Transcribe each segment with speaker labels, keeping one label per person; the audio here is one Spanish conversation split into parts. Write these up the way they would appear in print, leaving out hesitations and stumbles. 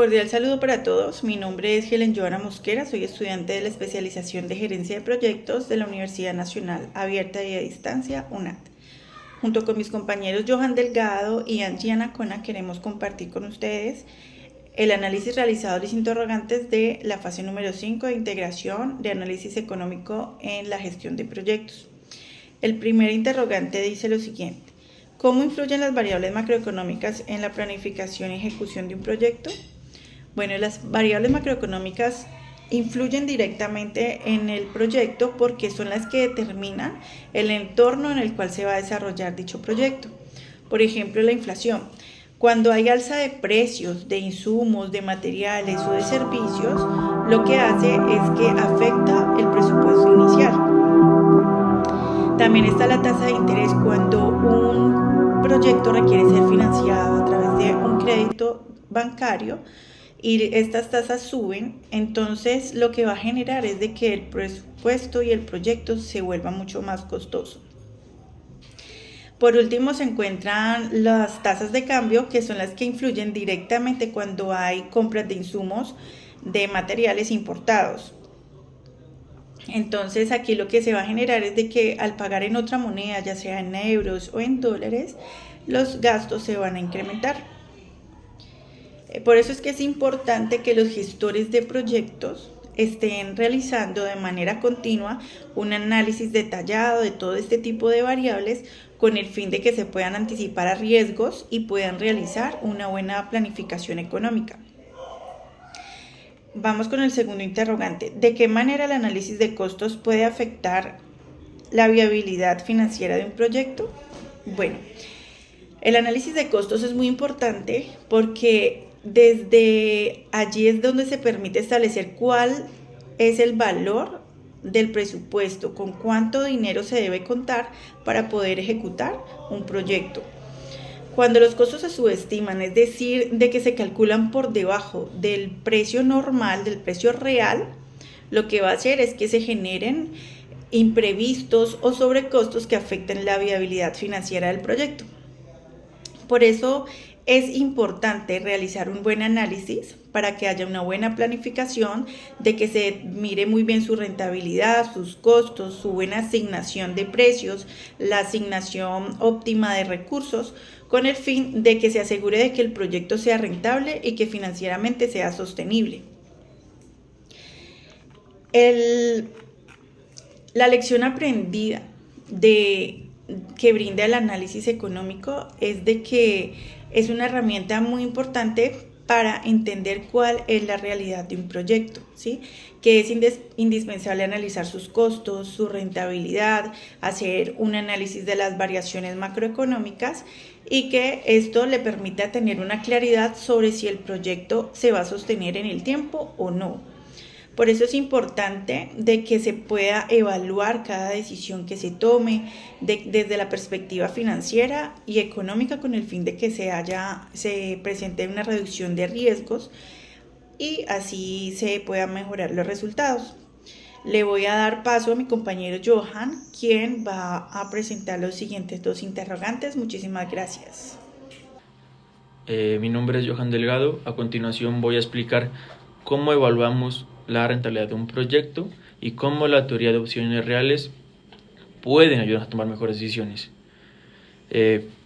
Speaker 1: Cordial saludo para todos. Mi nombre es Helen Joana Mosquera, soy estudiante de la especialización de Gerencia de Proyectos de la Universidad Nacional Abierta y a Distancia, UNAD. Junto con mis compañeros Johan Delgado y Angie Anacona queremos compartir con ustedes el análisis realizado de los interrogantes de la fase número 5 de integración de análisis económico en la gestión de proyectos. El primer interrogante dice lo siguiente: ¿cómo influyen las variables macroeconómicas en la planificación y ejecución de un proyecto? Bueno, las variables macroeconómicas influyen directamente en el proyecto porque son las que determinan el entorno en el cual se va a desarrollar dicho proyecto. Por ejemplo, la inflación. Cuando hay alza de precios, de insumos, de materiales o de servicios, lo que hace es que afecta el presupuesto inicial. También está la tasa de interés. Cuando un proyecto requiere ser financiado a través de un crédito bancario y estas tasas suben, entonces lo que va a generar es de que el presupuesto y el proyecto se vuelva mucho más costoso. Por último se encuentran las tasas de cambio, que son las que influyen directamente cuando hay compras de insumos de materiales importados. Entonces aquí lo que se va a generar es de que al pagar en otra moneda, ya sea en euros o en dólares, los gastos se van a incrementar. Por eso es que es importante que los gestores de proyectos estén realizando de manera continua un análisis detallado de todo este tipo de variables con el fin de que se puedan anticipar a riesgos y puedan realizar una buena planificación económica. Vamos con el segundo interrogante. ¿De qué manera el análisis de costos puede afectar la viabilidad financiera de un proyecto? Bueno, el análisis de costos es muy importante porque desde allí es donde se permite establecer cuál es el valor del presupuesto, con cuánto dinero se debe contar para poder ejecutar un proyecto. Cuando los costos se subestiman, es decir, de que se calculan por debajo del precio normal, del precio real, lo que va a hacer es que se generen imprevistos o sobrecostos que afecten la viabilidad financiera del proyecto. Por eso es importante realizar un buen análisis para que haya una buena planificación, de que se mire muy bien su rentabilidad, sus costos, su buena asignación de precios, la asignación óptima de recursos, con el fin de que se asegure de que el proyecto sea rentable y que financieramente sea sostenible. La lección aprendida que brinda el análisis económico es de que es una herramienta muy importante para entender cuál es la realidad de un proyecto, ¿sí? Que es indispensable analizar sus costos, su rentabilidad, hacer un análisis de las variaciones macroeconómicas y que esto le permita tener una claridad sobre si el proyecto se va a sostener en el tiempo o no. Por eso es importante de que se pueda evaluar cada decisión que se tome desde la perspectiva financiera y económica, con el fin de que se presente una reducción de riesgos y así se puedan mejorar los resultados. Le voy a dar paso a mi compañero Johan, quien va a presentar los siguientes dos interrogantes. Muchísimas gracias.
Speaker 2: Mi nombre es Johan Delgado. A continuación voy a explicar cómo evaluamos la rentabilidad de un proyecto y cómo la teoría de opciones reales pueden ayudarnos a tomar mejores decisiones.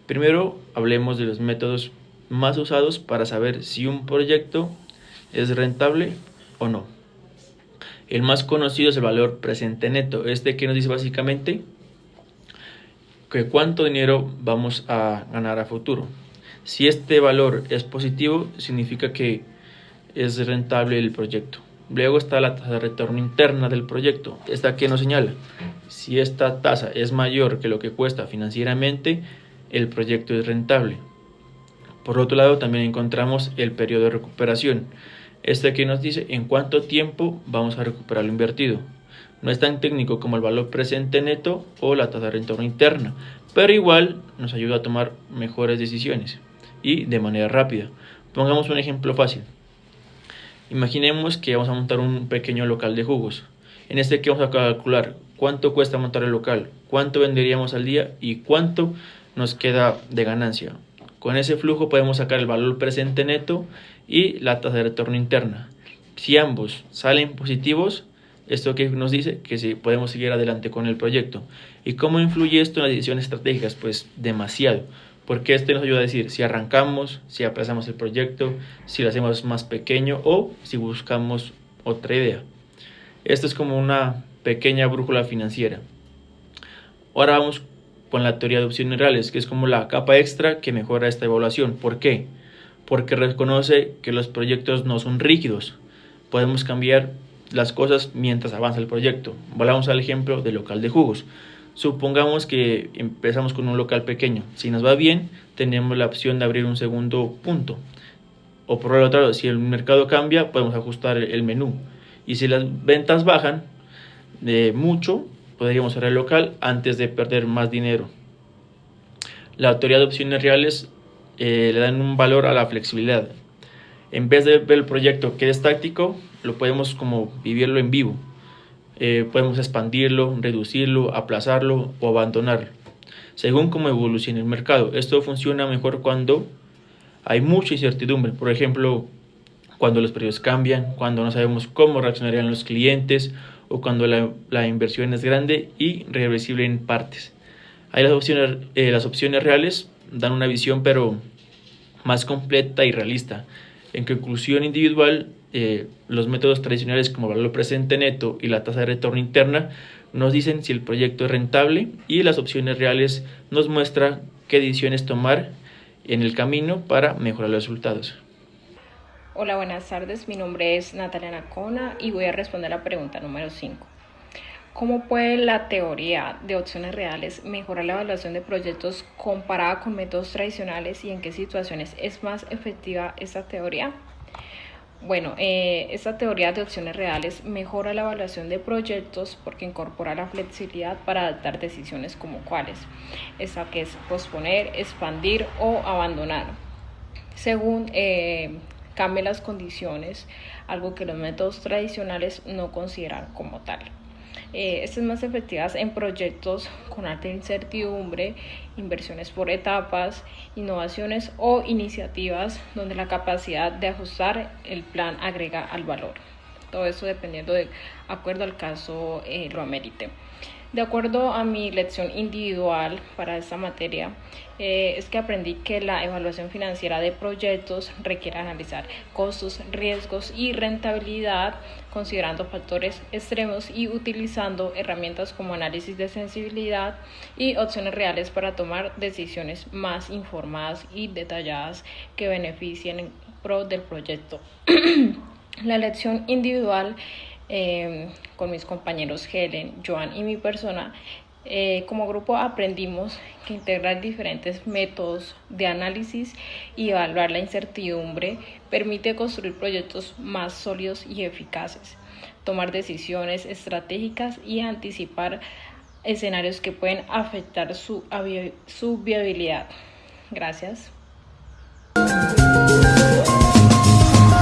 Speaker 2: Primero hablemos de los métodos más usados para saber si un proyecto es rentable o no. El más conocido es el valor presente neto, que nos dice básicamente que cuánto dinero vamos a ganar a futuro. Si este valor es positivo, significa que es rentable el proyecto. Luego está la tasa de retorno interna del proyecto. Esta que nos señala, si esta tasa es mayor que lo que cuesta financieramente, el proyecto es rentable. Por otro lado, también encontramos el periodo de recuperación. Que nos dice en cuánto tiempo vamos a recuperar lo invertido. No es tan técnico como el valor presente neto o la tasa de retorno interna, pero igual nos ayuda a tomar mejores decisiones y de manera rápida. Pongamos un ejemplo fácil. Imaginemos que vamos a montar un pequeño local de jugos. Que vamos a calcular cuánto cuesta montar el local, cuánto venderíamos al día y cuánto nos queda de ganancia. Con ese flujo podemos sacar el valor presente neto y la tasa de retorno interna. Si ambos salen positivos, ¿esto qué nos dice? Que sí, podemos seguir adelante con el proyecto. ¿Y cómo influye esto en las decisiones estratégicas? Pues demasiado, porque esto nos ayuda a decir si arrancamos, si aplazamos el proyecto, si lo hacemos más pequeño o si buscamos otra idea. Esto es como una pequeña brújula financiera. Ahora vamos con la teoría de opciones reales, que es como la capa extra que mejora esta evaluación. ¿Por qué? Porque reconoce que los proyectos no son rígidos. Podemos cambiar las cosas mientras avanza el proyecto. Volvamos al ejemplo del local de jugos. Supongamos que empezamos con un local pequeño. Si nos va bien, tenemos la opción de abrir un segundo punto. O por el otro lado, si el mercado cambia, podemos ajustar el menú. Y si las ventas bajan de mucho, podríamos cerrar el local antes de perder más dinero. La teoría de opciones reales le dan un valor a la flexibilidad. En vez de ver el proyecto que es táctico, lo podemos como vivirlo en vivo. Podemos expandirlo, reducirlo, aplazarlo o abandonarlo, según cómo evolucione el mercado. Esto funciona mejor cuando hay mucha incertidumbre. Por ejemplo, cuando los precios cambian, cuando no sabemos cómo reaccionarían los clientes o cuando la inversión es grande y reversible en partes. Ahí las opciones reales dan una visión pero más completa y realista. En conclusión individual, los métodos tradicionales como valor presente neto y la tasa de retorno interna nos dicen si el proyecto es rentable, y las opciones reales nos muestran qué decisiones tomar en el camino para mejorar los resultados.
Speaker 3: Hola, buenas tardes. Mi nombre es Natalia Nacona y voy a responder la pregunta número 5. ¿Cómo puede la teoría de opciones reales mejorar la evaluación de proyectos comparada con métodos tradicionales, y en qué situaciones es más efectiva esta teoría? Bueno, esta teoría de opciones reales mejora la evaluación de proyectos porque incorpora la flexibilidad para adaptar decisiones como cuáles, esta que es posponer, expandir o abandonar, según cambien las condiciones, algo que los métodos tradicionales no consideran como tal. Estas es más efectivas en proyectos con alta incertidumbre, inversiones por etapas, innovaciones o iniciativas donde la capacidad de ajustar el plan agrega al valor. Todo eso dependiendo de acuerdo al caso lo amerite. De acuerdo a mi lección individual para esta materia, es que aprendí que la evaluación financiera de proyectos requiere analizar costos, riesgos y rentabilidad, considerando factores extremos y utilizando herramientas como análisis de sensibilidad y opciones reales para tomar decisiones más informadas y detalladas que beneficien en pro del proyecto. La lección individual con mis compañeros Helen, Joan y mi persona, como grupo aprendimos que integrar diferentes métodos de análisis y evaluar la incertidumbre permite construir proyectos más sólidos y eficaces, tomar decisiones estratégicas y anticipar escenarios que pueden afectar su viabilidad. Gracias.